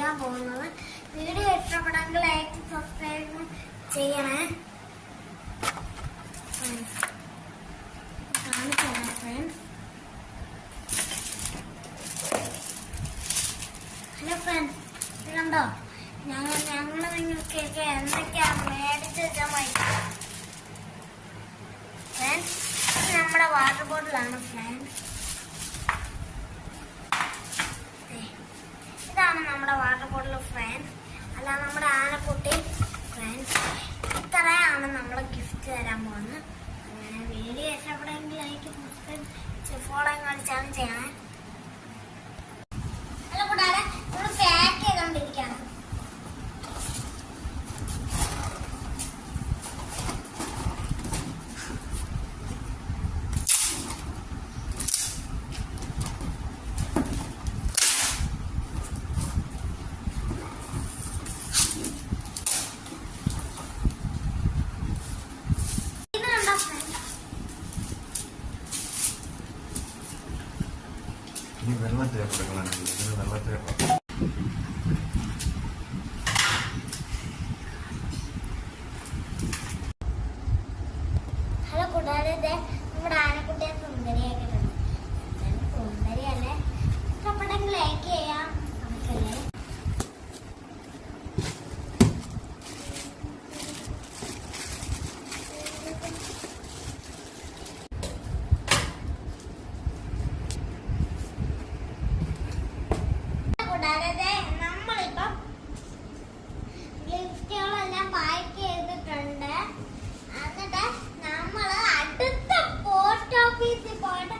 ചെയ്യാൻ പോകുന്നത്. Video ഇഷ്ടപ്പെടെങ്കിൽ like subscribe ചെയ്യണേ. കാണിച്ചു ഫ്രണ്ട്സ്. ഹലോ ഫ്രണ്ട്സ്, ഇത് കണ്ടോ? ഞങ്ങൾ നിങ്ങൾക്കൊക്കെ എന്തൊക്കെയാണ് മേടിച്ച് വെച്ചാൽ മതി ഫ്രണ്ട്സ്. ഇത് നമ്മുടെ വാട്ടർ ബോട്ടിലാണ് ഫ്രണ്ട്സ്. ഇതാണ് നമ്മുടെ വാട്ടർ ബോട്ടിൽ ഫ്രണ്ട്സ്. അല്ല നമ്മുടെ ആനക്കുട്ടി ഫ്രണ്ട്സ്. ഇത്രയാണ് നമ്മൾ ഗിഫ്റ്റ് തരാൻ പോകുന്നത്. അങ്ങനെ വീഡിയോ ഇഷ്ടപ്പെടുമെങ്കിൽ ലൈക്ക് സബ്സ്ക്രൈബ് ഫോളോ കളിച്ചാലും ചെയ്യണേ. അല്ല കൂടാതെ നമ്മൾ പാക്ക് ചെയ്തുകൊണ്ടിരിക്കുകയാണ്. വെള്ളം ചേർക്കണം. വെള്ളം ചേർക്കണം. ഹലോ കൂടാതെ നമ്മുടെ ആനക്കുട്ടിയെ സുന്ദരിയാക്കിയിട്ടുണ്ട്. സുന്ദരിയല്ലേ? ഇഷ്ടപ്പെട്ടെങ്കിൽ ലൈക്ക് ചെയ്യാം. നമുക്കല്ലേ കൂടാതെ നമ്മളിപ്പം ഗിഫ്റ്റുകളെല്ലാം പാക്ക് ചെയ്തിട്ടുണ്ട്. എന്നിട്ട് നമ്മൾ അടുത്ത പോസ്റ്റ് ഓഫീസിൽ പോയിട്ട്